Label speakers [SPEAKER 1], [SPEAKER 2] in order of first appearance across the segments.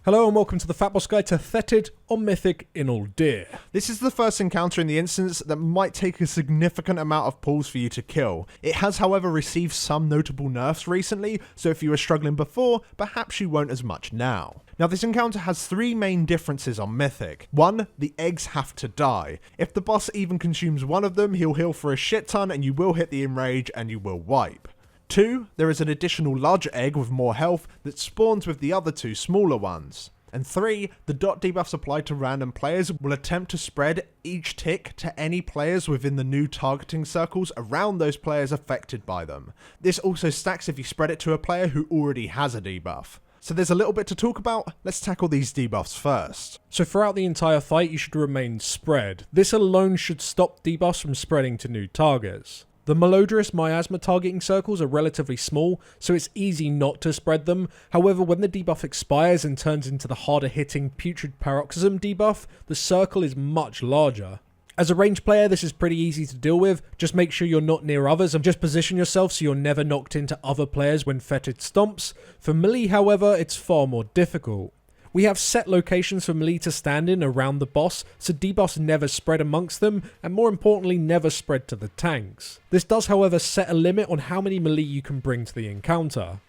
[SPEAKER 1] Hello and welcome to the FatBoss Guide to Fetid or Mythic in Uldir.
[SPEAKER 2] This is the first encounter in the instance that might take a significant amount of pulls for you to kill. It has however received some notable nerfs recently, so if you were struggling before, perhaps you won't as much now. Now this encounter has three main differences on Mythic. 1. The eggs have to die. If the boss even consumes one of them, he'll heal for a shit ton and you will hit the enrage and you will wipe. 2. There is an additional larger egg with more health that spawns with the other two smaller ones. And 3. The dot debuffs applied to random players will attempt to spread each tick to any players within the new targeting circles around those players affected by them. This also stacks if you spread it to a player who already has a debuff. So there's a little bit to talk about. Let's tackle these debuffs first.
[SPEAKER 1] So throughout the entire fight you should remain spread. This alone should stop debuffs from spreading to new targets. The Malodorous miasma targeting circles are relatively small, so it's easy not to spread them. However, when the debuff expires and turns into the harder hitting Putrid Paroxysm debuff, the circle is much larger. As a ranged player, this is pretty easy to deal with. Just make sure you're not near others and just position yourself so you're never knocked into other players when Fetid stomps. For melee, however, it's far more difficult. We have set locations for melee to stand in around the boss, so debuffs never spread amongst them, and more importantly never spread to the tanks. This does however set a limit on how many melee you can bring to the encounter.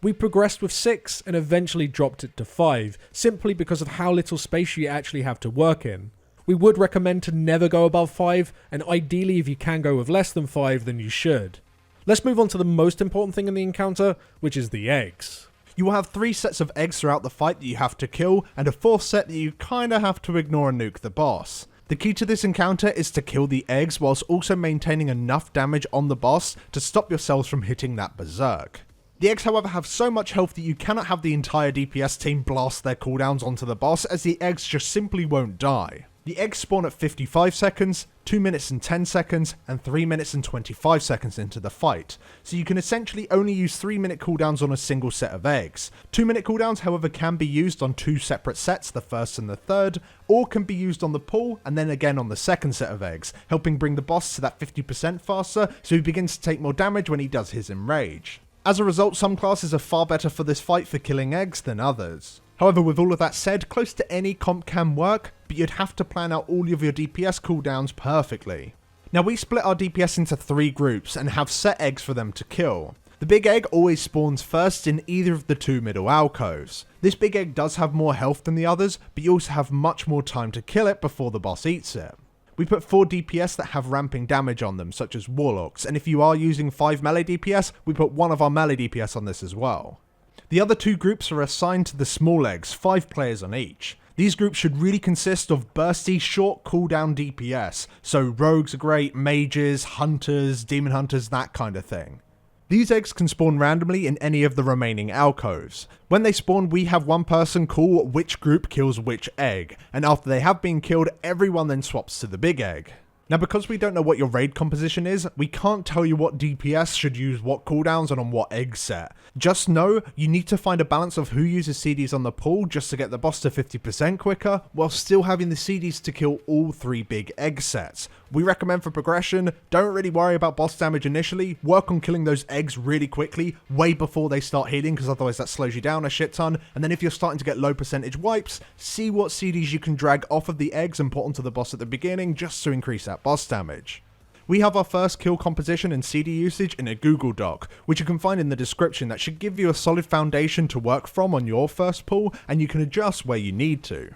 [SPEAKER 1] We progressed with 6 and eventually dropped it to 5, simply because of how little space you actually have to work in. We would recommend to never go above 5, and ideally if you can go with less than 5 then you should. Let's move on to the most important thing in the encounter, which is the eggs.
[SPEAKER 2] You will have 3 sets of eggs throughout the fight that you have to kill, and a 4th set that you kinda have to ignore and nuke the boss. The key to this encounter is to kill the eggs whilst also maintaining enough damage on the boss to stop yourselves from hitting that berserk. The eggs however have so much health that you cannot have the entire DPS team blast their cooldowns onto the boss, as the eggs just simply won't die. The eggs spawn at 55 seconds, 2 minutes and 10 seconds, and 3 minutes and 25 seconds into the fight, so you can essentially only use 3-minute cooldowns on a single set of eggs. 2-minute cooldowns however can be used on 2 separate sets, the first and the third, or can be used on the pull and then again on the second set of eggs, helping bring the boss to that 50% faster so he begins to take more damage when he does his enrage. As a result, some classes are far better for this fight for killing eggs than others. However, with all of that said, close to any comp can work, but you'd have to plan out all of your DPS cooldowns perfectly. Now we split our DPS into 3 groups and have set eggs for them to kill. The big egg always spawns first in either of the 2 middle alcoves. This big egg does have more health than the others, but you also have much more time to kill it before the boss eats it. We put 4 DPS that have ramping damage on them, such as Warlocks, and if you are using 5 melee DPS, we put 1 of our melee DPS on this as well. The other 2 groups are assigned to the small eggs, 5 players on each. These groups should really consist of bursty, short cooldown DPS, so rogues are great, mages, hunters, demon hunters, that kind of thing. These eggs can spawn randomly in any of the remaining alcoves. When they spawn, we have one person call which group kills which egg, and after they have been killed, everyone then swaps to the big egg. Now because we don't know what your raid composition is, we can't tell you what DPS should use what cooldowns and on what egg set. Just know you need to find a balance of who uses CDs on the pull just to get the boss to 50% quicker, while still having the CDs to kill all 3 big egg sets. We recommend for progression, don't really worry about boss damage initially, work on killing those eggs really quickly, way before they start healing, because otherwise that slows you down a shit ton, and then if you're starting to get low percentage wipes, see what CDs you can drag off of the eggs and put onto the boss at the beginning just to increase that boss damage. We have our first kill composition and CD usage in a Google Doc, which you can find in the description. That should give you a solid foundation to work from on your first pull, and you can adjust where you need to.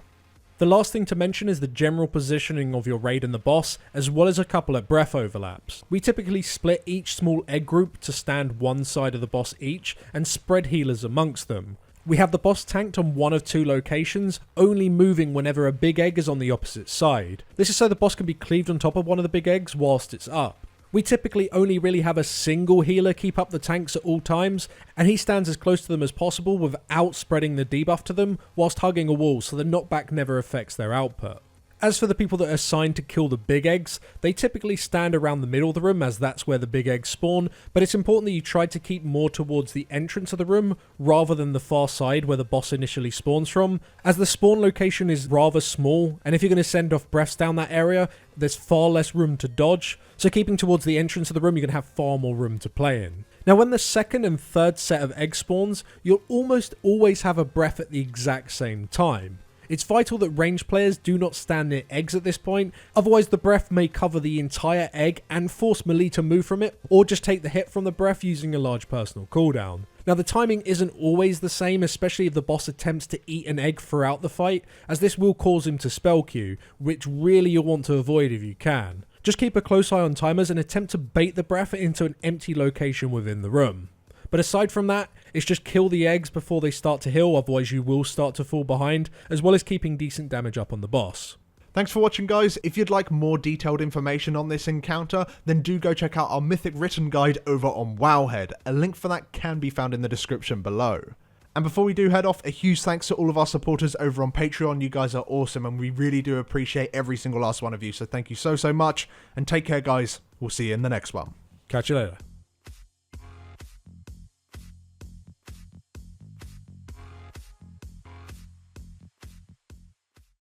[SPEAKER 1] The last thing to mention is the general positioning of your raid and the boss, as well as a couple of breath overlaps. We typically split each small egg group to stand one side of the boss each, and spread healers amongst them. We have the boss tanked on one of 2 locations, only moving whenever a big egg is on the opposite side. This is so the boss can be cleaved on top of one of the big eggs whilst it's up. We typically only really have a single healer keep up the tanks at all times, and he stands as close to them as possible without spreading the debuff to them, whilst hugging a wall so the knockback never affects their output. As for the people that are assigned to kill the big eggs, they typically stand around the middle of the room as that's where the big eggs spawn, but it's important that you try to keep more towards the entrance of the room rather than the far side where the boss initially spawns from, as the spawn location is rather small, and if you're going to send off breaths down that area, there's far less room to dodge, so keeping towards the entrance of the room you're going to have far more room to play in. Now when the second and third set of egg spawns, you'll almost always have a breath at the exact same time. It's vital that ranged players do not stand near eggs at this point, otherwise the breath may cover the entire egg and force melee to move from it, or just take the hit from the breath using a large personal cooldown. Now the timing isn't always the same, especially if the boss attempts to eat an egg throughout the fight, as this will cause him to spell queue, which really you'll want to avoid if you can. Just keep a close eye on timers and attempt to bait the breath into an empty location within the room. But aside from that, it's just kill the eggs before they start to heal, otherwise you will start to fall behind, as well as keeping decent damage up on the boss.
[SPEAKER 2] Thanks for watching, guys. If you'd like more detailed information on this encounter, then do go check out our Mythic written guide over on Wowhead. A link for that can be found in the description below. And before we do head off, a huge thanks to all of our supporters over on Patreon. You guys are awesome and we really do appreciate every single last one of you. So thank you so much and take care, guys. We'll see you in the next one.
[SPEAKER 1] Catch you later.